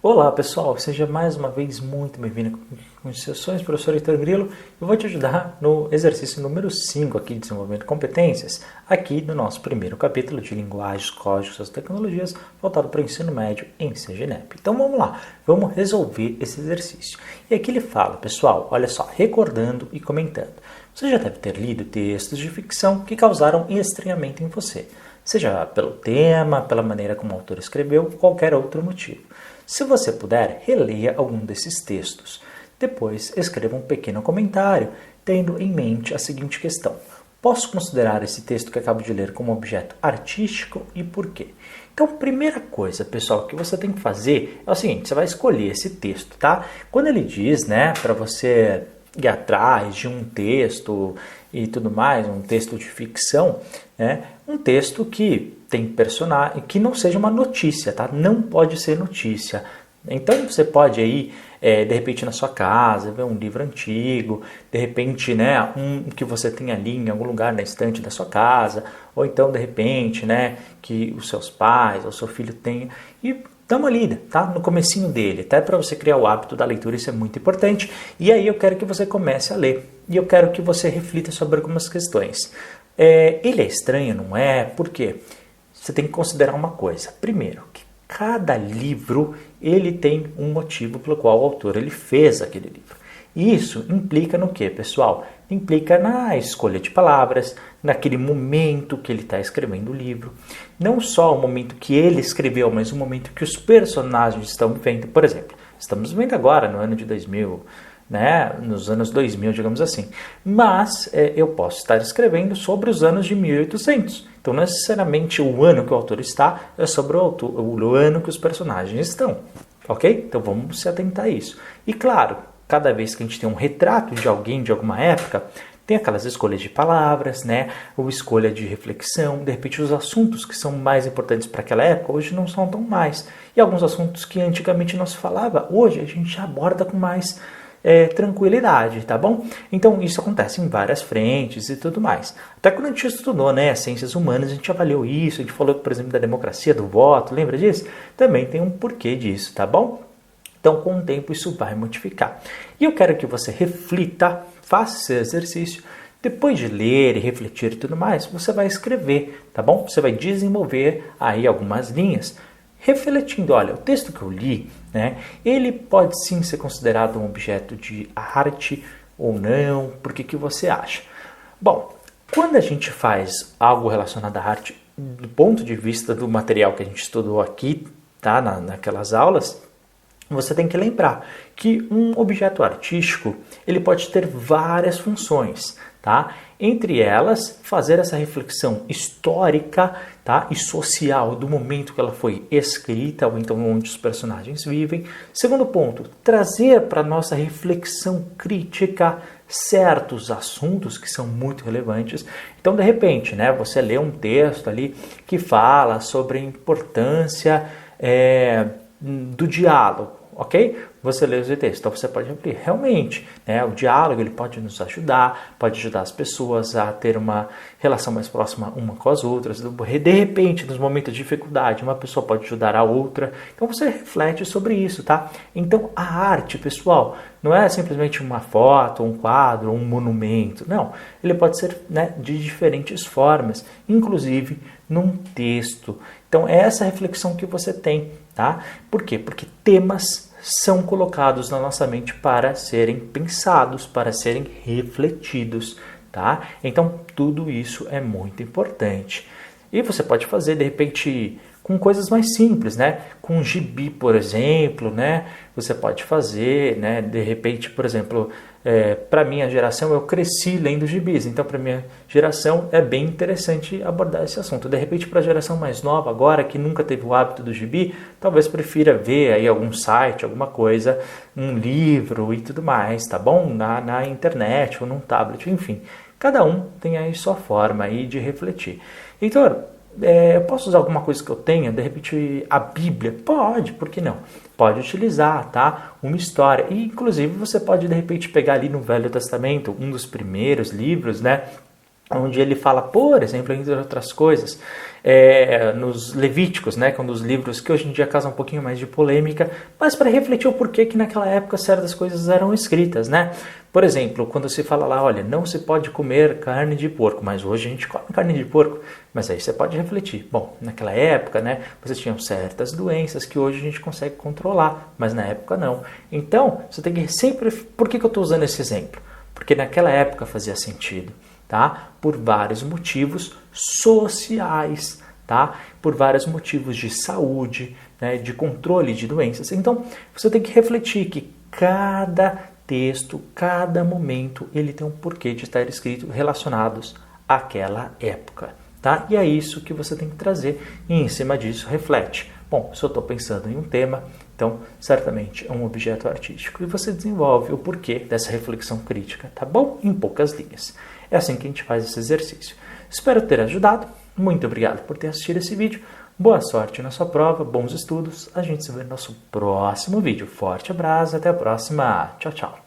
Olá pessoal, seja mais uma vez muito bem-vindo com as sessões, professor Heitor Grilo. Eu vou te ajudar no exercício número 5 aqui de desenvolvimento de competências, aqui no nosso primeiro capítulo de linguagens, códigos e tecnologias, voltado para o ensino médio em CGNEP. Então vamos lá, vamos resolver esse exercício. E aqui ele fala, pessoal, olha só, recordando e comentando. Você já deve ter lido textos de ficção que causaram estranhamento em você, seja pelo tema, pela maneira como o autor escreveu, ou qualquer outro motivo. Se você puder, releia algum desses textos. Depois, escreva um pequeno comentário, tendo em mente a seguinte questão. Posso considerar esse texto que acabo de ler como objeto artístico e por quê? Então, primeira coisa, pessoal, que você tem que fazer é o seguinte, você vai escolher esse texto, tá? Quando ele diz, para você ir atrás de um texto e tudo mais, um texto de ficção, um texto que tem personagem, que não seja uma notícia, tá? Não pode ser notícia. Então você pode aí, de repente na sua casa, ver um livro antigo, de repente, um que você tem ali em algum lugar na estante da sua casa, ou então de repente, que os seus pais ou seu filho tenha, e dá uma lida, tá? No comecinho dele, até para você criar o hábito da leitura, isso é muito importante. E aí eu quero que você comece a ler, e eu quero que você reflita sobre algumas questões. Ele é estranho, não é? Por quê? Você tem que considerar uma coisa. Primeiro, que cada livro ele tem um motivo pelo qual o autor ele fez aquele livro. E isso implica no quê, pessoal? Implica na escolha de palavras, naquele momento que ele está escrevendo o livro. Não só o momento que ele escreveu, mas o momento que os personagens estão vivendo. Por exemplo, estamos vivendo agora, no ano de 2000, nos anos 2000, digamos assim. Mas eu posso estar escrevendo sobre os anos de 1800. Então, não necessariamente o ano que o autor está, é sobre o ano que os personagens estão. Ok? Então, vamos se atentar a isso. E, claro, cada vez que a gente tem um retrato de alguém de alguma época, tem aquelas escolhas de palavras, ou escolha de reflexão. De repente, os assuntos que são mais importantes para aquela época, hoje não são tão mais. E alguns assuntos que antigamente não se falava, hoje a gente aborda com mais tranquilidade, tá bom? Então, isso acontece em várias frentes e tudo mais. Até quando a gente estudou, ciências humanas, a gente avaliou isso, a gente falou, por exemplo, da democracia, do voto, lembra disso? Também tem um porquê disso, tá bom? Então, com o tempo, isso vai modificar. E eu quero que você reflita, faça esse exercício. Depois de ler e refletir e tudo mais, você vai escrever, tá bom? Você vai desenvolver aí algumas linhas, refletindo, olha, o texto que eu li, ele pode sim ser considerado um objeto de arte ou não, por que você acha? Bom, quando a gente faz algo relacionado à arte, do ponto de vista do material que a gente estudou aqui, tá, naquelas aulas, você tem que lembrar que um objeto artístico ele pode ter várias funções, tá? Entre elas, fazer essa reflexão histórica, tá? E social do momento que ela foi escrita, ou então onde os personagens vivem. Segundo ponto, trazer para a nossa reflexão crítica certos assuntos que são muito relevantes. Então, de repente, você lê um texto ali que fala sobre a importância do diálogo, ok? Você lê esse texto, então você pode abrir. Realmente, o diálogo ele pode nos ajudar, pode ajudar as pessoas a ter uma relação mais próxima uma com as outras. De repente, nos momentos de dificuldade, uma pessoa pode ajudar a outra. Então você reflete sobre isso, tá? Então a arte, pessoal, não é simplesmente uma foto, um quadro, um monumento. Não, ele pode ser de diferentes formas, inclusive num texto. Então é essa reflexão que você tem, tá? Por quê? Porque temas são colocados na nossa mente para serem pensados, para serem refletidos, tá? Então, tudo isso é muito importante. E você pode fazer, de repente, com coisas mais simples, Com um gibi, por exemplo, Você pode fazer, De repente, por exemplo, para minha geração, eu cresci lendo gibis. Então, para minha geração, é bem interessante abordar esse assunto. De repente, para a geração mais nova, agora, que nunca teve o hábito do gibi, talvez prefira ver aí algum site, alguma coisa, um livro e tudo mais, tá bom? Na internet ou num tablet, enfim. Cada um tem aí sua forma aí de refletir. Heitor, eu posso usar alguma coisa que eu tenha? De repente, a Bíblia? Pode, por que não? Pode utilizar, tá? Uma história. E, inclusive, você pode, de repente, pegar ali no Velho Testamento, um dos primeiros livros, onde ele fala, por exemplo, entre outras coisas, nos Levíticos, né, que é um dos livros que hoje em dia causa um pouquinho mais de polêmica, mas para refletir o porquê que naquela época certas coisas eram escritas, né? Por exemplo, quando se fala lá, olha, não se pode comer carne de porco, mas hoje a gente come carne de porco, mas aí você pode refletir. Bom, naquela época, né, vocês tinham certas doenças que hoje a gente consegue controlar, mas na época não. Então, você tem que sempre... Por que eu estou usando esse exemplo? Porque naquela época fazia sentido. Tá? Por vários motivos sociais, tá? Por vários motivos de saúde, né? De controle de doenças. Então, você tem que refletir que cada texto, cada momento, ele tem um porquê de estar escrito relacionados àquela época. Tá? E é isso que você tem que trazer e em cima disso reflete. Bom, se eu estou pensando em um tema, então certamente é um objeto artístico e você desenvolve o porquê dessa reflexão crítica, tá bom? Em poucas linhas. É assim que a gente faz esse exercício. Espero ter ajudado. Muito obrigado por ter assistido esse vídeo. Boa sorte na sua prova, bons estudos. A gente se vê no nosso próximo vídeo. Forte abraço, até a próxima. Tchau, tchau.